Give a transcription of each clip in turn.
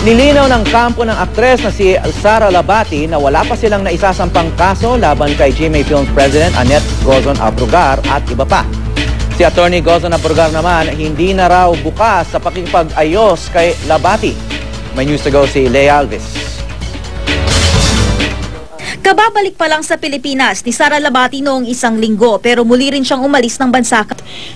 Nilinaw ng kampo ng aktres na si Sara Labati na wala pa silang naisasampang kaso laban kay GMA Films President Annette Gozon Abrugar at iba pa. Si Attorney Gozon Abrugar naman hindi na raw bukas sa pakikipag-ayos kay Labati. May news to go si Leia Alves. Kababalik pa lang sa Pilipinas ni Sara Labati noong isang linggo pero muli rin siyang umalis ng bansa.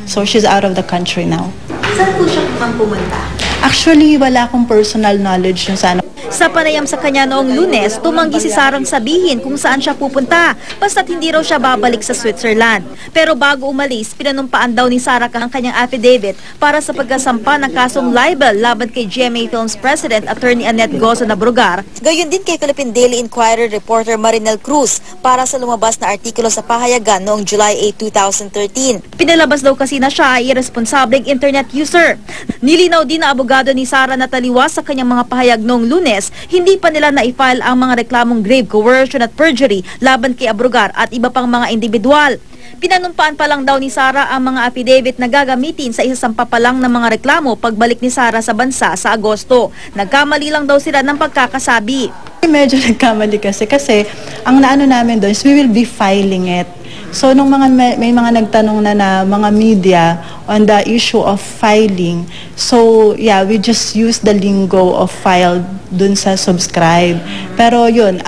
So she's out of the country now. Saan po siya pumunta? Actually, wala akong personal knowledge yung sana. Sa panayam sa kanya noong Lunes, tumanggi si Sarang sabihin kung saan siya pupunta, basta't hindi raw siya babalik sa Switzerland. Pero bago umalis, pinanumpaan daw ni Sara ang kanyang affidavit para sa pagkasampa ng kasong libel laban kay GMA Films President Attorney Annette Gozon Abrugar. Gayon din kay Philippine Daily Inquirer reporter Marinel Cruz para sa lumabas na artikulo sa pahayagan noong July 8, 2013. Pinalabas daw kasi na siya ay irresponsableng internet user. Nilinaw din na abogado ni Sara na taliwas sa kanyang mga pahayag noong Lunes, hindi pa nila na-file ang mga reklamong grave coercion at perjury laban kay Abrugar at iba pang mga individual. Pinanumpaan pa lang daw ni Sara ang mga affidavit na gagamitin sa isasampa pa lang ng mga reklamo pagbalik ni Sara sa bansa sa Agosto. Nagkamali lang daw sila ng pagkakasabi. Medyo nagkamali kasi ang naano namin doon is we will be filing it. So nung may mga nagtanong na mga media on the issue of filing, so yeah, we just use the lingo of file dun sa subscribe. Pero yun,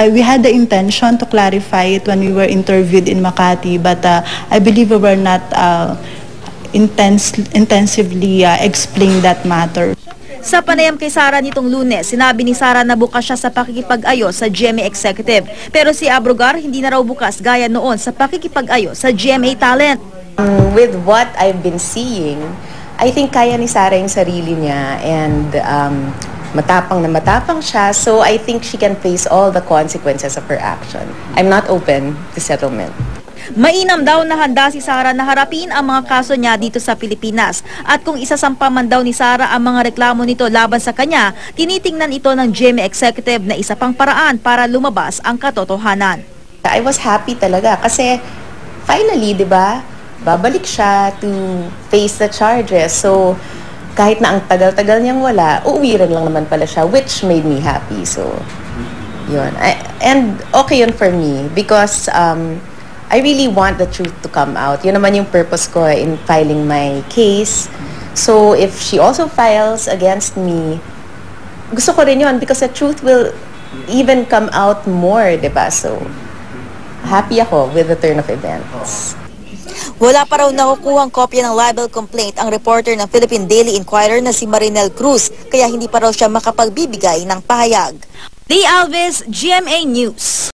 we had the intention to clarify it when we were interviewed in Makati, but I believe we were not intensively explain that matter. Sa panayam kay Sara nitong Lunes, sinabi ni Sara na bukas siya sa pakikipag-ayos sa GMA Executive. Pero si Abrugar hindi na raw bukas gaya noon sa pakikipag-ayos sa GMA Talent. With what I've been seeing, I think kaya ni Sara yung sarili niya and matapang na matapang siya. So I think she can face all the consequences of her action. I'm not open to settlement. Mainam daw na handa si Sara na harapin ang mga kaso niya dito sa Pilipinas. At kung isasampa man daw ni Sara ang mga reklamo nito laban sa kanya, tinitingnan ito ng GMA Executive na isa pang paraan para lumabas ang katotohanan. I was happy talaga kasi finally, di ba, babalik siya to face the charges. So kahit na ang tagal-tagal niyang wala, uuwi rin lang naman pala siya, which made me happy. So yun. And okay yun for me because I really want the truth to come out. Yun naman yung purpose ko in filing my case. So if she also files against me, gusto ko rin yun because the truth will even come out more, diba? So happy ako with the turn of events. Wala pa raw nakukuhang kopya ng libel complaint ang reporter ng Philippine Daily Inquirer na si Marinel Cruz, kaya hindi pa raw siya makapagbibigay ng pahayag. Leia Alves, GMA News.